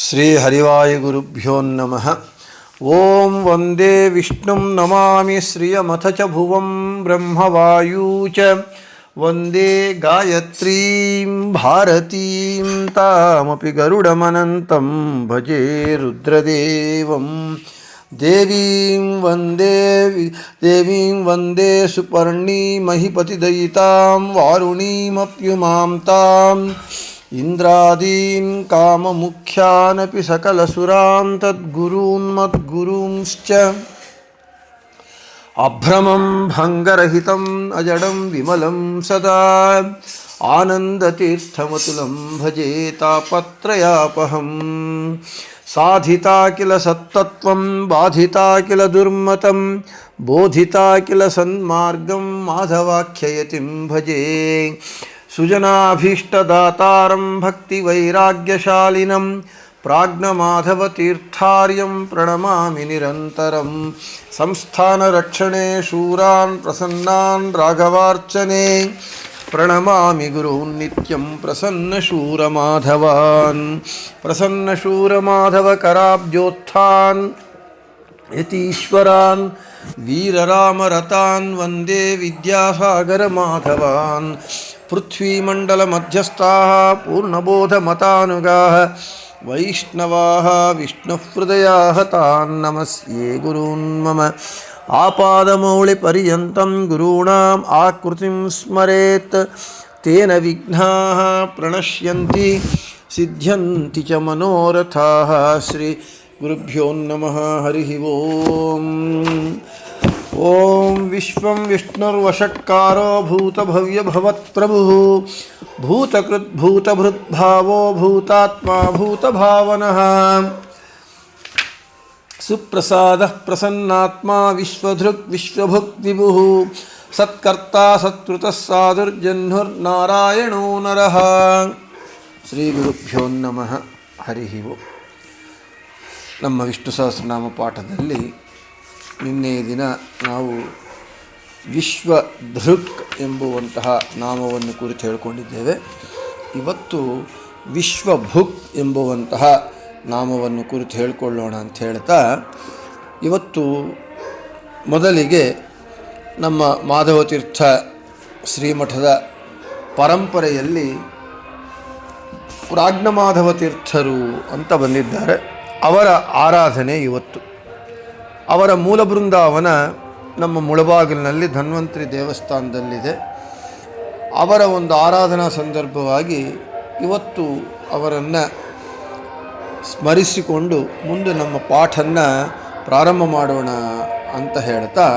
ಶ್ರೀ ಹರಿವಾಯುಗುರುಭ್ಯೋ ನಮಃ. ಓಂ ವಂದೇ ವಿಷ್ಣುಂ ನಮಾಮಿ ಶ್ರಿಯಮಥ ಚ ಭುವಂ ಬ್ರಹ್ಮವಾಯೂ ಚ ವಂದೇ ಗಾಯತ್ರೀಂ ಭಾರತೀಂ ತಾಮಪಿ ಗರುಡಮನಂತಂ ಭಜೆ ರುದ್ರದೇವಂ. ದೇವೀಂ ವಂದೇ ಸುಪರ್ಣೀಮಹಿಪತಿದಯಿತಾಂ ವಾರುಣೀಮಪ್ಯುಮಾಂ ತಾಂ ಇಂದ್ರಾದೀನ್ ಕಾಮಮುಖ್ಯಾನಪಿ ಸಕಲಸುರಾನ್ ತದ್ಗುರೂನ್ ಮದ್ಗುರೂಂಶ್ಚ ಅಭ್ರಮಂ ಭಂಗರಹಿತಂ ಅಜಡಂ ವಿಮಲಂ ಸದಾ ಆನಂದತೀರ್ಥಮತುಲಂ ಭಜೆ ತಾಪತ್ರಯಾಪಹಂ. ಸಾಧಿತಾ ಕಿಲ ಸತ್ತತ್ವಂ ಬಾಧಿತಾ ಕಿಲ ದುರ್ಮತಂ ಬೋಧಿತಾ ಕಿಲ ಸನ್ಮಾರ್ಗಂ ಮಾಧವಾಖ್ಯಯತಿಂ ಭಜೆ. ಸುಜನಾಭೀಷ್ಟದಾತಾರಂ ಭಕ್ತಿವೈರಾಗ್ಯಶಾಲಿನಂ ಪ್ರಾಜ್ಞಮಾಧವತೀರ್ಥಾರ್ಯಂ ಪ್ರಣಮಾಮಿ ನಿರಂತರಂ. ಸಂಸ್ಥಾನರಕ್ಷಣೆ ಶೂರಾನ್ ಪ್ರಸನ್ನಾನ್ ರಾಘವಾರ್ಚನೆ ಪ್ರಣಮಾಮಿ ಗುರೂನ್ ನಿತ್ಯಂ ಪ್ರಸನ್ನಶೂರಮಾಧವಾನ್. ಪ್ರಸನ್ನಶೂರಮಾಧವಕರಾಬ್ಜೋತ್ಥಾನ್ ಯತೀಶ್ವರಾನ್ ವೀರರಾಮರತಾನ್ ವಂದೇ ವಿದ್ಯಾಸಾಗರಮಾಧವಾನ್. ಪೃಥ್ವೀಮಂಡಲಮಧ್ಯಸ್ಥಾಃ ಪೂರ್ಣಬೋಧಮತಾನುಗಾಃ ವೈಷ್ಣವಾಃ ವಿಷ್ಣುಹೃದಯಾಃ ತಾನ್ ನಮಸ್ಯೆ ಗುರೂನ್ ಮಮ. ಆಪಾದಮೌಳಿಪರ್ಯಂತಂ ಗುರೂಣಾಂ ಆಕೃತಿಂ ಸ್ಮರೇತ್ ತೇನ ವಿಘ್ನಾಃ ಪ್ರಣಶ್ಯಂತಿ ಸಿದ್ಧ್ಯಂತಿ ಚ ಮನೋರಥಾಃ. ಶ್ರೀ ಗುರುಭ್ಯೋ ನಮಃ. ಹರಿ ಓಂ. ಓಂ ವಿಶ್ವಂ ವಿಷ್ಣುರ್ವಷಟ್ಕಾರೋ ಭೂತಭವ್ಯಭವತ್ಪ್ರಭುಃ ಭೂತಕೃದ್ಭೂತಭೃದ್ಭಾವೋ ಭೂತಾತ್ಮಾ ಭೂತಭಾವನಃ. ಸುಪ್ರಸಾದಃ ಪ್ರಸನ್ನಾತ್ಮಾ ವಿಶ್ವಧೃಕ್ ವಿಶ್ವಭುಕ್ ವಿಭುಃ. ಸತ್ಕರ್ತಾ ಸತ್ಕೃತಃ ಸಾಧುರ್ಜಹ್ನುರ್ನಾರಾಯಣೋ ನರಃ. ಶ್ರೀ ಗುರುಭ್ಯೋ ನಮಃ. ಹರಿ ಓಂ. ನಮ್ಮ ವಿಷ್ಣು ಸಹಸ್ರನಾಮ ಪಾಠದಲ್ಲಿ ನಿನ್ನೆಯ ದಿನ ನಾವು ವಿಶ್ವಧೃಕ್ ಎಂಬುವಂತಹ ನಾಮವನ್ನು ಕುರಿತು ಹೇಳಿಕೊಂಡಿದ್ದೇವೆ. ಇವತ್ತು ವಿಶ್ವಭುಕ್ ಎಂಬುವಂತಹ ನಾಮವನ್ನು ಕುರಿತು ಹೇಳಿಕೊಳ್ಳೋಣ ಅಂತ ಹೇಳ್ತಾ, ಇವತ್ತು ಮೊದಲಿಗೆ ನಮ್ಮ ಮಾಧವತೀರ್ಥ ಶ್ರೀಮಠದ ಪರಂಪರೆಯಲ್ಲಿ ಪ್ರಾಜ್ಞಮಾಧವತೀರ್ಥರು ಅಂತ ಬಂದಿದ್ದಾರೆ. ಅವರ ಆರಾಧನೆ ಇವತ್ತು. ಅವರ ಮೂಲ ಬೃಂದಾವನ ನಮ್ಮ ಮುಳಬಾಗಿಲಿನಲ್ಲಿ ಧನ್ವಂತರಿ ದೇವಸ್ಥಾನದಲ್ಲಿದೆ. ಅವರ ಒಂದು ಆರಾಧನಾ ಸಂದರ್ಭವಾಗಿ ಇವತ್ತು ಅವರನ್ನು ಸ್ಮರಿಸಿಕೊಂಡು ಮುಂದೆ ನಮ್ಮ ಪಾಠನ್ನು ಪ್ರಾರಂಭ ಮಾಡೋಣ ಅಂತ ಹೇಳ್ತಾ,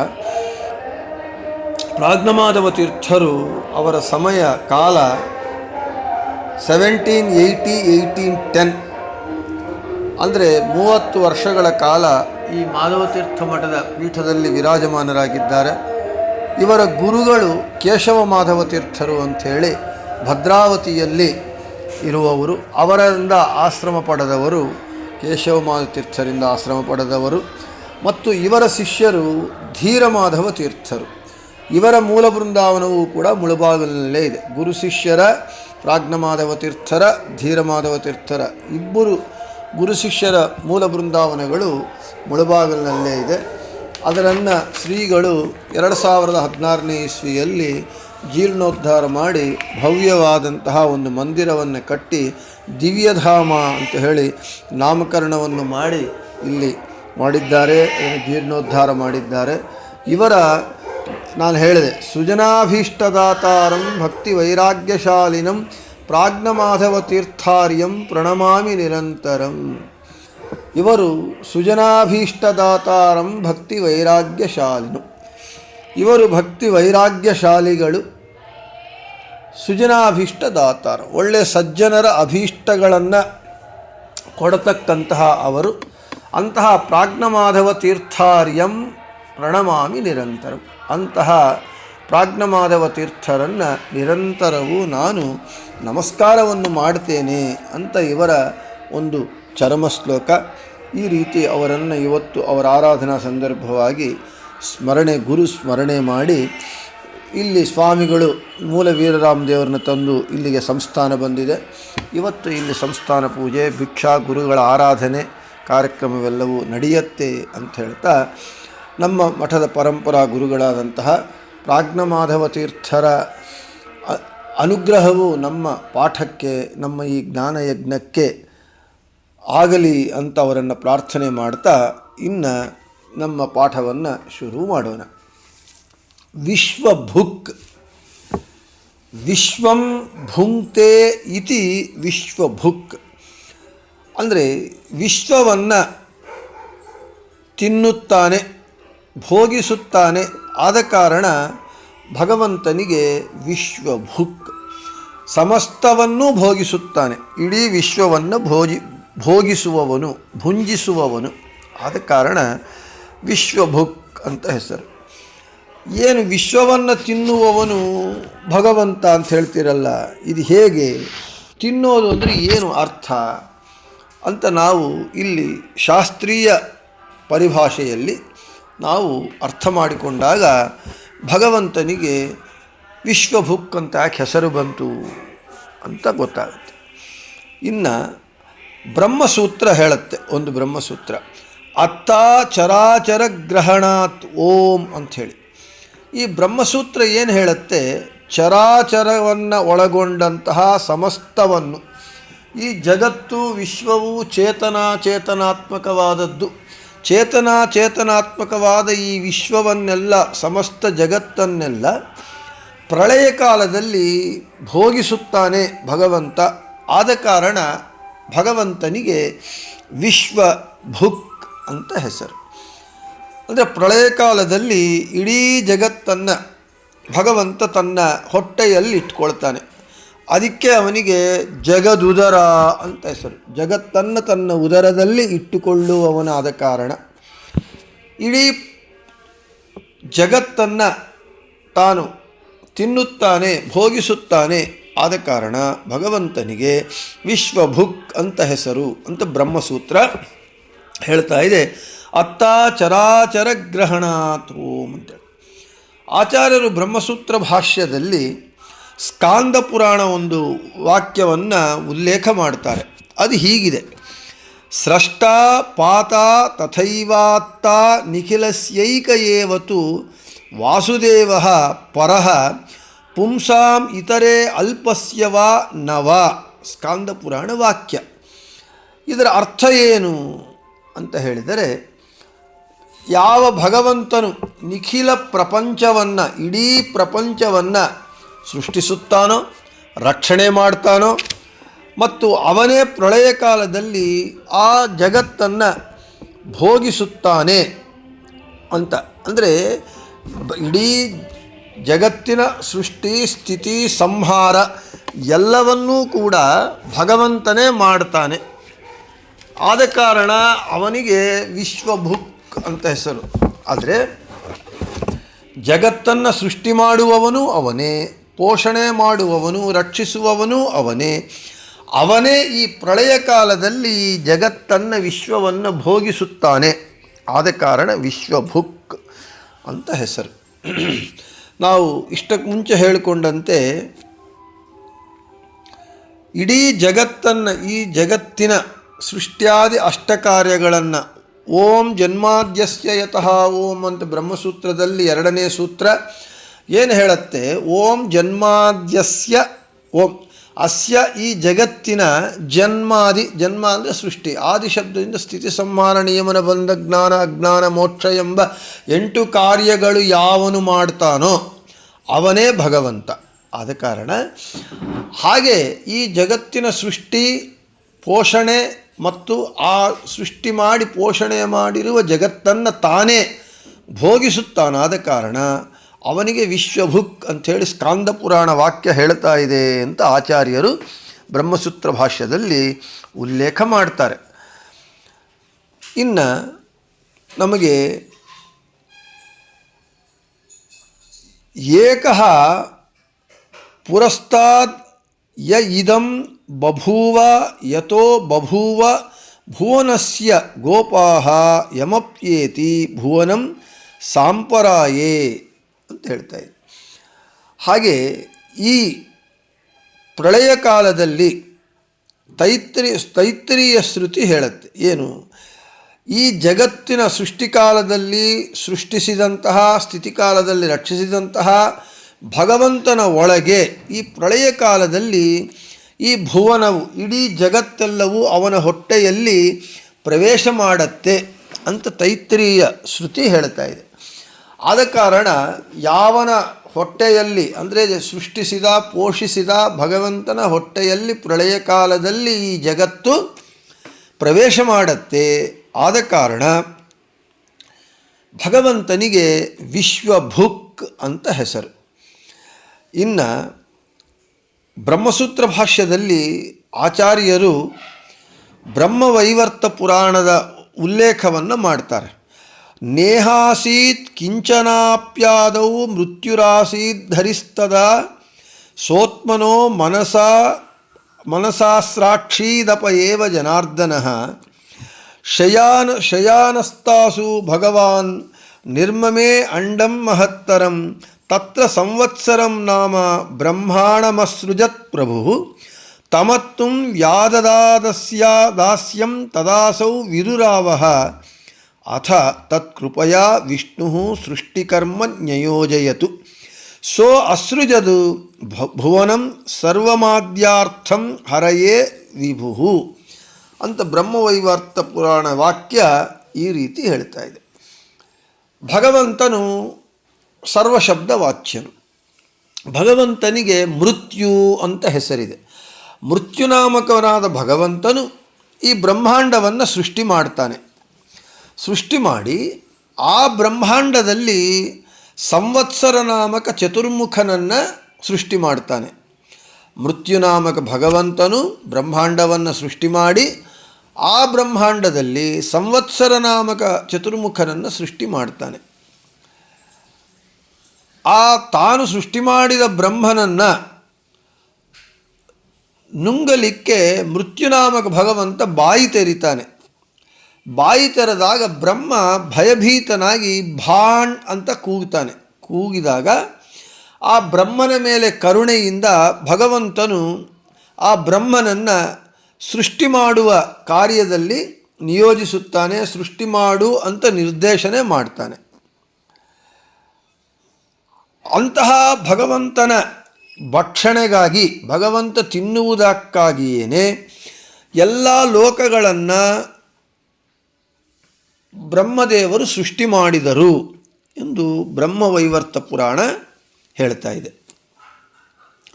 ಪ್ರಾಜ್ಞಮಾಧವತೀರ್ಥರು ಅವರ ಸಮಯ ಕಾಲ 1780-1810 ಅಂದರೆ 30 ವರ್ಷಗಳ ಕಾಲ ಈ ಮಾಧವತೀರ್ಥ ಮಠದ ಪೀಠದಲ್ಲಿ ವಿರಾಜಮಾನರಾಗಿದ್ದಾರೆ. ಇವರ ಗುರುಗಳು ಕೇಶವ ಮಾಧವತೀರ್ಥರು ಅಂಥೇಳಿ ಭದ್ರಾವತಿಯಲ್ಲಿ ಇರುವವರು. ಅವರಿಂದ ಆಶ್ರಮ ಪಡೆದವರು ಕೇಶವ ಮಾಧವತೀರ್ಥರಿಂದ ಆಶ್ರಮ ಪಡೆದವರು. ಮತ್ತು ಇವರ ಶಿಷ್ಯರು ಧೀರಮಾಧವ ತೀರ್ಥರು. ಇವರ ಮೂಲ ಬೃಂದಾವನವೂ ಕೂಡ ಮುಳಬಾಗಿಲಿನಲ್ಲೇ ಇದೆ. ಗುರು ಶಿಷ್ಯರ ಪ್ರಾಜ್ಞಮಾಧವ ತೀರ್ಥರ ಧೀರಮಾಧವ ತೀರ್ಥರ ಇಬ್ಬರು ಗುರು ಶಿಷ್ಯರ ಮೂಲ ಬೃಂದಾವನಗಳು ಮುಳಬಾಗಿಲಿನಲ್ಲೇ ಇದೆ. ಅದನ್ನು ಶ್ರೀಗಳು 2016ನೇ ಇಸ್ವಿಯಲ್ಲಿ ಜೀರ್ಣೋದ್ಧಾರ ಮಾಡಿ ಭವ್ಯವಾದಂತಹ ಒಂದು ಮಂದಿರವನ್ನು ಕಟ್ಟಿ ದಿವ್ಯಧಾಮ ಅಂತ ಹೇಳಿ ನಾಮಕರಣವನ್ನು ಮಾಡಿ ಇಲ್ಲಿ ಮಾಡಿದ್ದಾರೆ, ಜೀರ್ಣೋದ್ಧಾರ ಮಾಡಿದ್ದಾರೆ. ಇವರ ನಾನು ಹೇಳಿದೆ, ಸುಜನಾಭೀಷ್ಟದಾತಾರಂ ಭಕ್ತಿ ವೈರಾಗ್ಯಶಾಲಿನಂ ಪ್ರಾಜ್ಞಮಾಧವ ತೀರ್ಥಾರ್ಯಂ ಪ್ರಣಮಾಮಿ ನಿರಂತರಂ. ಇವರು ಸುಜನಾಭೀಷ್ಟದಾತಾರಂ ಭಕ್ತಿ ವೈರಾಗ್ಯಶಾಲಿನು. ಇವರು ಭಕ್ತಿ ವೈರಾಗ್ಯಶಾಲಿಗಳು, ಸುಜನಾಭೀಷ್ಟದಾತಾರ, ಒಳ್ಳೆಯ ಸಜ್ಜನರ ಅಭೀಷ್ಟಗಳನ್ನು ಕೊಡತಕ್ಕಂತಹ ಅವರು. ಅಂತಹ ಪ್ರಾಜ್ಞಮಾಧವ ತೀರ್ಥಾರ್ಯಂ ಪ್ರಣಮಾಮಿ ನಿರಂತರಂ. ಅಂತಹ ಪ್ರಾಜ್ಞಮಾಧವ ತೀರ್ಥರನ್ನು ನಿರಂತರವೂ ನಾನು ನಮಸ್ಕಾರವನ್ನು ಮಾಡ್ತೇನೆ ಅಂತ ಇವರ ಒಂದು ಚರಮ ಶ್ಲೋಕ. ಈ ರೀತಿ ಅವರನ್ನು ಇವತ್ತು ಅವರ ಆರಾಧನಾ ಸಂದರ್ಭವಾಗಿ ಗುರು ಸ್ಮರಣೆ ಮಾಡಿ ಇಲ್ಲಿ ಸ್ವಾಮಿಗಳು ಮೂಲ ವೀರರಾಮ ದೇವರನ್ನ ತಂದು ಇಲ್ಲಿಗೆ ಸಂಸ್ಥಾನ ಬಂದಿದೆ. ಇವತ್ತು ಇಲ್ಲಿ ಸಂಸ್ಥಾನ ಪೂಜೆ, ಭಿಕ್ಷಾ, ಗುರುಗಳ ಆರಾಧನೆ ಕಾರ್ಯಕ್ರಮವೆಲ್ಲವೂ ನಡೆಯುತ್ತೆ ಅಂತ ಹೇಳ್ತಾ, ನಮ್ಮ ಮಠದ ಪರಂಪರಾ ಗುರುಗಳಾದಂತಹ ಪ್ರಾಜ್ಞಮಾಧವ ತೀರ್ಥರ ಅನುಗ್ರಹವು ನಮ್ಮ ಪಾಠಕ್ಕೆ, ನಮ್ಮ ಈ ಜ್ಞಾನಯಜ್ಞಕ್ಕೆ ಆಗಲಿ ಅಂತ ಅವರನ್ನು ಪ್ರಾರ್ಥನೆ ಮಾಡ್ತಾ ಇನ್ನು ನಮ್ಮ ಪಾಠವನ್ನು ಶುರು ಮಾಡೋಣ. ವಿಶ್ವಭುಕ್. ವಿಶ್ವಂ ಭುಂಕ್ತೆ ಇತಿ ವಿಶ್ವಭುಕ್ ಅಂದರೆ ವಿಶ್ವವನ್ನು ತಿನ್ನುತ್ತಾನೆ, ಭೋಗಿಸುತ್ತಾನೆ. ಆದ ಕಾರಣ ಭಗವಂತನಿಗೆ ವಿಶ್ವಭುಕ್. ಸಮಸ್ತವನ್ನೂ ಭೋಗಿಸುತ್ತಾನೆ, ಇಡೀ ವಿಶ್ವವನ್ನು ಭೋಗಿಸುವವನು, ಭುಂಜಿಸುವವನು. ಆದ ಕಾರಣ ವಿಶ್ವಭುಕ್ ಅಂತ ಹೆಸರು. ಏನು ವಿಶ್ವವನ್ನು ತಿನ್ನುವವನು ಭಗವಂತ ಅಂತ ಹೇಳ್ತಿರಲ್ಲ, ಇದು ಹೇಗೆ ತಿನ್ನೋದು ಅಂದರೆ ಏನು ಅರ್ಥ ಅಂತ ನಾವು ಇಲ್ಲಿ ಶಾಸ್ತ್ರೀಯ ಪರಿಭಾಷೆಯಲ್ಲಿ ನಾವು ಅರ್ಥ ಮಾಡಿಕೊಂಡಾಗ ಭಗವಂತನಿಗೆ ವಿಶ್ವಭುಕ್ ಅಂತ ಯಾಕೆ ಹೆಸರು ಬಂತು ಅಂತ ಗೊತ್ತಾಗುತ್ತೆ. ಇನ್ನು ಬ್ರಹ್ಮಸೂತ್ರ ಹೇಳುತ್ತೆ, ಒಂದು ಬ್ರಹ್ಮಸೂತ್ರ, ಅತ್ತ ಚರಾಚರ ಗ್ರಹಣಾತ್ ಓಂ ಅಂಥೇಳಿ. ಈ ಬ್ರಹ್ಮಸೂತ್ರ ಏನು ಹೇಳುತ್ತೆ, ಚರಾಚರವನ್ನು ಒಳಗೊಂಡಂತಹ ಸಮಸ್ತವನ್ನು, ಈ ಜಗತ್ತು ವಿಶ್ವವು ಚೇತನಾತ್ಮಕವಾದದ್ದು. ಚೇತನಾತ್ಮಕವಾದ ಈ ವಿಶ್ವವನ್ನೆಲ್ಲ, ಸಮಸ್ತ ಜಗತ್ತನ್ನೆಲ್ಲ ಪ್ರಳಯ ಕಾಲದಲ್ಲಿ ಭೋಗಿಸುತ್ತಾನೆ ಭಗವಂತ. ಆದ ಕಾರಣ ಭಗವಂತನಿಗೆ ವಿಶ್ವಭುಕ್ ಅಂತ ಹೆಸರು. ಅಂದರೆ ಪ್ರಳಯ ಕಾಲದಲ್ಲಿ ಇಡೀ ಜಗತ್ತನ್ನು ಭಗವಂತ ತನ್ನ ಹೊಟ್ಟೆಯಲ್ಲಿ ಇಟ್ಕೊಳ್ತಾನೆ. ಅದಕ್ಕೆ ಅವನಿಗೆ ಜಗದುದರ ಅಂತ ಹೆಸರು. ಜಗತ್ತನ್ನು ತನ್ನ ಉದರದಲ್ಲಿ ಇಟ್ಟುಕೊಳ್ಳುವವನಾದ ಕಾರಣ ಇಡೀ ಜಗತ್ತನ್ನು ತಾನು ತಿನ್ನುತ್ತಾನೆ, ಭೋಗಿಸುತ್ತಾನೆ. ಆದ ಕಾರಣ ಭಗವಂತನಿಗೆ ವಿಶ್ವಭುಕ್ ಅಂತ ಹೆಸರು ಅಂತ ಬ್ರಹ್ಮಸೂತ್ರ ಹೇಳ್ತಾ ಇದೆ. ಅತ್ತ ಚರಾಚರ ಗ್ರಹಣಾತ್ ಓಂ ಅಂತೇಳಿ ಆಚಾರ್ಯರು ಬ್ರಹ್ಮಸೂತ್ರ ಭಾಷ್ಯದಲ್ಲಿ ಸ್ಕಾಂದ ಪುರಾಣ ಒಂದು ವಾಕ್ಯವನ್ನು ಉಲ್ಲೇಖ ಮಾಡ್ತಾರೆ. ಅದು ಹೀಗಿದೆ: ಸ್ರಷ್ಟ ಪಾತ ತಥೈವಾತ್ತ ನಿಖಿಲಸ್ಯೈಕ ಏವತು ವಾಸುದೇವ ಪರಃ ಪುಂಸಾಂ ಇತರೆ ಅಲ್ಪಸ್ಯವ ನವ. ಸ್ಕಾಂದ ಪುರಾಣ ವಾಕ್ಯ. ಇದರ ಅರ್ಥ ಏನು ಅಂತ ಹೇಳಿದರೆ, ಯಾವ ಭಗವಂತನು ನಿಖಿಲ ಪ್ರಪಂಚವನ್ನು, ಇಡೀ ಪ್ರಪಂಚವನ್ನು ಸೃಷ್ಟಿಸುತ್ತಾನೋ, ರಕ್ಷಣೆ ಮಾಡ್ತಾನೋ, ಮತ್ತು ಅವನೇ ಪ್ರಳಯ ಕಾಲದಲ್ಲಿ ಆ ಜಗತ್ತನ್ನು ಭೋಗಿಸುತ್ತಾನೆ ಅಂತ. ಅಂದರೆ ಇಡೀ ಜಗತ್ತಿನ ಸೃಷ್ಟಿ, ಸ್ಥಿತಿ, ಸಂಹಾರ ಎಲ್ಲವನ್ನೂ ಕೂಡ ಭಗವಂತನೇ ಮಾಡ್ತಾನೆ. ಆದ ಕಾರಣ ಅವನಿಗೆ ವಿಶ್ವಭುಕ್ ಅಂತ ಹೆಸರು. ಆದರೆ ಜಗತ್ತನ್ನು ಸೃಷ್ಟಿ ಮಾಡುವವನು ಅವನೇ, ಪೋಷಣೆ ಮಾಡುವವನು, ರಕ್ಷಿಸುವವನು ಅವನೇ. ಅವನೇ ಈ ಪ್ರಳಯ ಕಾಲದಲ್ಲಿ ಈ ಜಗತ್ತನ್ನು, ವಿಶ್ವವನ್ನು ಭೋಗಿಸುತ್ತಾನೆ. ಆದ ಕಾರಣ ವಿಶ್ವಭುಕ್ ಅಂತ ಹೆಸರು. ನಾವು ಇಷ್ಟಕ್ಕೆ ಮುಂಚೆ ಹೇಳಿಕೊಂಡಂತೆ ಇಡೀ ಜಗತ್ತನ್ನು, ಈ ಜಗತ್ತಿನ ಸೃಷ್ಟ್ಯಾದಿ ಅಷ್ಟಕಾರ್ಯಗಳನ್ನು ಓಂ ಜನ್ಮಾದ್ಯಸ್ಯ ಯತಃ ಓಂ ಅಂತ ಬ್ರಹ್ಮಸೂತ್ರದಲ್ಲಿ 2ನೇ ಸೂತ್ರ ಏನು ಹೇಳುತ್ತೆ, ಓಂ ಜನ್ಮಾದ್ಯಸ್ಯ ಓಂ ಅಸ್ಯ, ಈ ಜಗತ್ತಿನ ಜನ್ಮಾದಿ, ಜನ್ಮ ಅಂದರೆ ಸೃಷ್ಟಿ, ಆದಿ ಶಬ್ದದಿಂದ ಸ್ಥಿತಿ ಸಂಹಾರ ನಿಯಮನ ಬಂಧ ಜ್ಞಾನ ಅಜ್ಞಾನ ಮೋಕ್ಷ ಎಂಬ 8 ಕಾರ್ಯಗಳು ಯಾವನು ಮಾಡ್ತಾನೋ ಅವನೇ ಭಗವಂತ. ಆದ ಕಾರಣ ಹಾಗೆ ಈ ಜಗತ್ತಿನ ಸೃಷ್ಟಿ, ಪೋಷಣೆ ಮತ್ತು ಆ ಸೃಷ್ಟಿ ಮಾಡಿ ಪೋಷಣೆ ಮಾಡಿರುವ ಜಗತ್ತನ್ನು ತಾನೇ ಭೋಗಿಸುತ್ತಾನಾದ ಕಾರಣ ಅವನಿಗೆ ವಿಶ್ವಭುಕ್ ಅಂಥೇಳಿ ಸ್ಕಾಂದ ಪುರಾಣ ವಾಕ್ಯ ಹೇಳ್ತಾ ಇದೆ ಅಂತ ಆಚಾರ್ಯರು ಬ್ರಹ್ಮಸೂತ್ರ ಭಾಷ್ಯದಲ್ಲಿ ಉಲ್ಲೇಖ ಮಾಡ್ತಾರೆ. ಇನ್ನು ನಮಗೆ ಏಕಃ ಪುರಸ್ತಾದ್ ಯ ಇದಂ ಬಭೂವ ಯತೋ ಬಭೂವ ಭುವನಸ್ಯ ಗೋಪಾಹ ಯಮಪ್ಯೇತಿ ಭುವನಂ ಸಾಂಪರಾಯೇ ಅಂತ ಹೇಳ್ತಾ ಇದೆ. ಹಾಗೆ ಈ ಪ್ರಳಯ ಕಾಲದಲ್ಲಿ ತೈತ್ರಿಯ ಶ್ರುತಿ ಹೇಳುತ್ತೆ ಏನು, ಈ ಜಗತ್ತಿನ ಸೃಷ್ಟಿಕಾಲದಲ್ಲಿ ಸೃಷ್ಟಿಸಿದಂತಹ, ಸ್ಥಿತಿಕಾಲದಲ್ಲಿ ರಕ್ಷಿಸಿದಂತಹ ಭಗವಂತನ ಒಳಗೆ ಈ ಪ್ರಳಯ ಕಾಲದಲ್ಲಿ ಈ ಭುವನವು, ಇಡೀ ಜಗತ್ತೆಲ್ಲವೂ ಅವನ ಹೊಟ್ಟೆಯಲ್ಲಿ ಪ್ರವೇಶ ಮಾಡತ್ತೆ ಅಂತ ತೈತ್ರಿಯ ಶ್ರುತಿ ಹೇಳ್ತಾ ಇದೆ. ಆದ ಕಾರಣ ಯಾವನ ಹೊಟ್ಟೆಯಲ್ಲಿ, ಅಂದರೆ ಸೃಷ್ಟಿಸಿದ ಪೋಷಿಸಿದ ಭಗವಂತನ ಹೊಟ್ಟೆಯಲ್ಲಿ ಪ್ರಳಯ ಕಾಲದಲ್ಲಿ ಈ ಜಗತ್ತು ಪ್ರವೇಶ ಮಾಡತ್ತೆ. ಆದ ಕಾರಣ ಭಗವಂತನಿಗೆ ವಿಶ್ವಭುಕ್ ಅಂತ ಹೆಸರು. ಇನ್ನು ಬ್ರಹ್ಮಸೂತ್ರ ಭಾಷ್ಯದಲ್ಲಿ ಆಚಾರ್ಯರು ಬ್ರಹ್ಮವೈವರ್ತ ಪುರಾಣದ ಉಲ್ಲೇಖವನ್ನು ಮಾಡ್ತಾರೆ. ನೇಹಾಸೀತ್ ಕಿಂಚನಾಪ್ಯಾದೌ ಮೃತ್ಯುರಾಸೀತ್ ಧರಿಸ್ತದ ಸೋತ್ಮನೋ ಮನಸಾಸ್ರಾಕ್ಷೀದಪ ಏವ ಜನಾರ್ದನಃ ಶಯಾನಸ್ತಾಸು ಭಗವಾನ್ ನಿರ್ಮಮೇ ಅಂಡಂ ಮಹತ್ತರಂ ತತ್ರ ಸಂವತ್ಸರಂ ನಾಮ ಬ್ರಹ್ಮಾಣಮಸೃಜತ್ ಪ್ರಭು ತಮತ್ತುಂ ದಾಸ್ಯಂ ತದಾಸೌ ವಿರುರಾವಃ ಅಥ ತತ್ಕೃಪಯಾ ವಿಷ್ಣು ಸೃಷ್ಟಿಕರ್ಮ ನ್ಯಯೋಜಯತು ಸೋ ಅಸೃಜದು ಭುವನಂ ಸರ್ವಮಾದ್ಯಾರ್ಥಂ ಹರಯೇ ವಿಭು ಅಂತ ಬ್ರಹ್ಮವೈವರ್ತ ಪುರಾಣ ವಾಕ್ಯ ಈ ರೀತಿ ಹೇಳ್ತಾ ಇದೆ. ಭಗವಂತನು ಸರ್ವಶಬ್ದ ವಾಚ್ಯನು. ಭಗವಂತನಿಗೆ ಮೃತ್ಯು ಅಂತ ಹೆಸರಿದೆ. ಮೃತ್ಯುನಾಮಕನಾದ ಭಗವಂತನು ಈ ಬ್ರಹ್ಮಾಂಡವನ್ನು ಸೃಷ್ಟಿ ಮಾಡ್ತಾನೆ. ಸೃಷ್ಟಿ ಮಾಡಿ ಆ ಬ್ರಹ್ಮಾಂಡದಲ್ಲಿ ಸಂವತ್ಸರ ನಾಮಕ ಚತುರ್ಮುಖನನ್ನು ಸೃಷ್ಟಿ ಮಾಡ್ತಾನೆ. ಮೃತ್ಯುನಾಮಕ ಭಗವಂತನು ಬ್ರಹ್ಮಾಂಡವನ್ನು ಸೃಷ್ಟಿ ಮಾಡಿ ಆ ಬ್ರಹ್ಮಾಂಡದಲ್ಲಿ ಸಂವತ್ಸರ ನಾಮಕ ಚತುರ್ಮುಖನನ್ನು ಸೃಷ್ಟಿ ಮಾಡ್ತಾನೆ. ಆ ತಾನು ಸೃಷ್ಟಿ ಮಾಡಿದ ಬ್ರಹ್ಮನನ್ನು ನುಂಗಲಿಕ್ಕೆ ಮೃತ್ಯುನಾಮಕ ಭಗವಂತ ಬಾಯಿ ತೆರಿತಾನೆ. ಬಾಯಿ ತೆರೆದಾಗ ಬ್ರಹ್ಮ ಭಯಭೀತನಾಗಿ ಭಾಣ್ ಅಂತ ಕೂಗ್ತಾನೆ. ಕೂಗಿದಾಗ ಆ ಬ್ರಹ್ಮನ ಮೇಲೆ ಕರುಣೆಯಿಂದ ಭಗವಂತನು ಆ ಬ್ರಹ್ಮನನ್ನು ಸೃಷ್ಟಿ ಮಾಡುವ ಕಾರ್ಯದಲ್ಲಿ ನಿಯೋಜಿಸುತ್ತಾನೆ. ಸೃಷ್ಟಿ ಮಾಡು ಅಂತ ನಿರ್ದೇಶನೆ ಮಾಡ್ತಾನೆ. ಅಂತಹ ಭಗವಂತನ ಭಕ್ಷಣೆಗಾಗಿ, ಭಗವಂತ ತಿನ್ನುವುದಕ್ಕಾಗಿಯೇ ಎಲ್ಲ ಲೋಕಗಳನ್ನು ಬ್ರಹ್ಮದೇವರು ಸೃಷ್ಟಿ ಮಾಡಿದರು ಎಂದು ಬ್ರಹ್ಮವೈವರ್ತ ಪುರಾಣ ಹೇಳ್ತಾ ಇದೆ.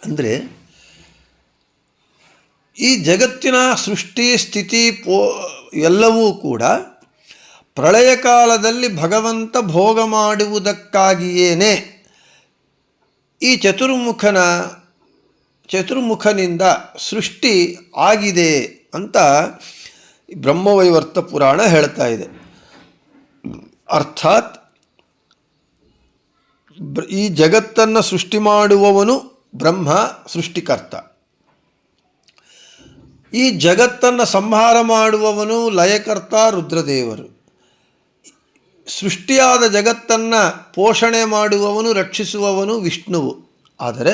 ಅಂದರೆ ಈ ಜಗತ್ತಿನ ಸೃಷ್ಟಿ ಸ್ಥಿತಿ ಎಲ್ಲವೂ ಕೂಡ ಪ್ರಳಯ ಕಾಲದಲ್ಲಿ ಭಗವಂತ ಭೋಗ ಮಾಡುವುದಕ್ಕಾಗಿಯೇ ಈ ಚತುರ್ಮುಖನಿಂದ ಸೃಷ್ಟಿ ಆಗಿದೆ ಅಂತ ಬ್ರಹ್ಮವೈವರ್ತ ಪುರಾಣ ಹೇಳ್ತಾ ಇದೆ. ಅರ್ಥಾತ್ ಈ ಜಗತ್ತನ್ನು ಸೃಷ್ಟಿ ಮಾಡುವವನು ಬ್ರಹ್ಮ ಸೃಷ್ಟಿಕರ್ತ, ಈ ಜಗತ್ತನ್ನು ಸಂಹಾರ ಮಾಡುವವನು ಲಯಕರ್ತ ರುದ್ರದೇವರು, ಸೃಷ್ಟಿಯಾದ ಜಗತ್ತನ್ನು ಪೋಷಣೆ ಮಾಡುವವನು ರಕ್ಷಿಸುವವನು ವಿಷ್ಣುವು. ಆದರೆ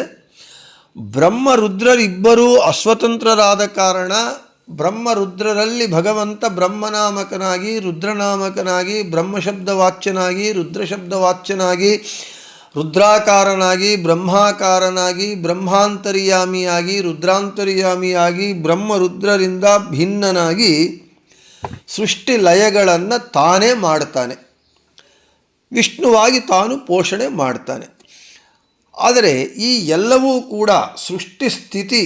ಬ್ರಹ್ಮ ರುದ್ರರಿಬ್ಬರೂ ಅಸ್ವತಂತ್ರರಾದ ಕಾರಣ ಬ್ರಹ್ಮರುದ್ರರಲ್ಲಿ ಭಗವಂತ ಬ್ರಹ್ಮನಾಮಕನಾಗಿ, ರುದ್ರನಾಮಕನಾಗಿ, ಬ್ರಹ್ಮಶಬ್ದವಾಚ್ಯನಾಗಿ, ರುದ್ರಶಬ್ದವಾಚ್ಯನಾಗಿ, ರುದ್ರಾಕಾರನಾಗಿ, ಬ್ರಹ್ಮಾಕಾರನಾಗಿ, ಬ್ರಹ್ಮಾಂತರ್ಯಾಮಿಯಾಗಿ, ರುದ್ರಾಂತರ್ಯಾಮಿಯಾಗಿ, ಬ್ರಹ್ಮರುದ್ರರಿಂದ ಭಿನ್ನನಾಗಿ ಸೃಷ್ಟಿ ಲಯಗಳನ್ನು ತಾನೇ ಮಾಡ್ತಾನೆ. ವಿಷ್ಣುವಾಗಿ ತಾನು ಪೋಷಣೆ ಮಾಡ್ತಾನೆ. ಆದರೆ ಈ ಎಲ್ಲವೂ ಕೂಡ ಸೃಷ್ಟಿ ಸ್ಥಿತಿ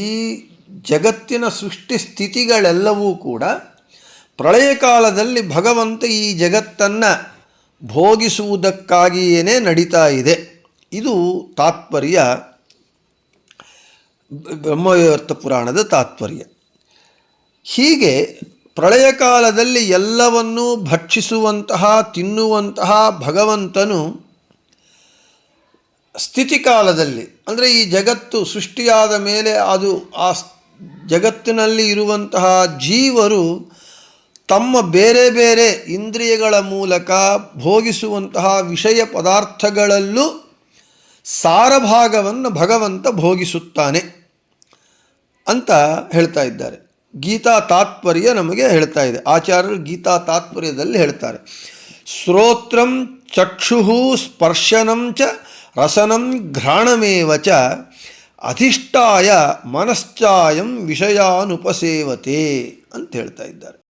ಈ ಜಗತ್ತಿನ ಸೃಷ್ಟಿ ಸ್ಥಿತಿಗಳೆಲ್ಲವೂ ಕೂಡ ಪ್ರಳಯ ಕಾಲದಲ್ಲಿ ಭಗವಂತ ಈ ಜಗತ್ತನ್ನು ಭೋಗಿಸುವುದಕ್ಕಾಗಿಯೇ ನಡೀತಾ ಇದೆ. ಇದು ತಾತ್ಪರ್ಯ, ಬ್ರಹ್ಮವೈವರ್ತ ಪುರಾಣದ ತಾತ್ಪರ್ಯ. ಹೀಗೆ ಪ್ರಳಯ ಕಾಲದಲ್ಲಿ ಎಲ್ಲವನ್ನೂ ಭಕ್ಷಿಸುವಂತಹ, ತಿನ್ನುವಂತಹ ಭಗವಂತನು ಸ್ಥಿತಿಕಾಲದಲ್ಲಿ, ಅಂದರೆ ಈ ಜಗತ್ತು ಸೃಷ್ಟಿಯಾದ ಮೇಲೆ ಅದು ಆ ಜಗತ್ತಿನಲ್ಲಿ ಇರುವಂತಹ ಜೀವರು ತಮ್ಮ ಬೇರೆ ಬೇರೆ ಇಂದ್ರಿಯಗಳ ಮೂಲಕ ಭೋಗಿಸುವಂತಹ ವಿಷಯ ಪದಾರ್ಥಗಳಲ್ಲೂ ಸಾರಭಾಗವನ್ನು ಭಗವಂತ ಭೋಗಿಸುತ್ತಾನೆ ಅಂತ ಹೇಳ್ತಾ ಇದ್ದಾರೆ. ಗೀತಾ ತಾತ್ಪರ್ಯ ನಮಗೆ ಹೇಳ್ತಾ ಇದೆ. ಆಚಾರ್ಯರು ಗೀತಾ ತಾತ್ಪರ್ಯದಲ್ಲಿ ಹೇಳ್ತಾರೆ, ಶ್ರೋತ್ರಂ ಚಕ್ಷು ಸ್ಪರ್ಶನಂ ಚ ರಸನಂ ಘ್ರಾಣಮೇವ ಚ ಅಧಿಷ್ಠಾಯ ಮನಶ್ಚಾಯಂ ವಿಷಯಾನುಪಸೇವತೆ ಅಂತ ಹೇಳ್ತಾ ಇದ್ದಾರೆ.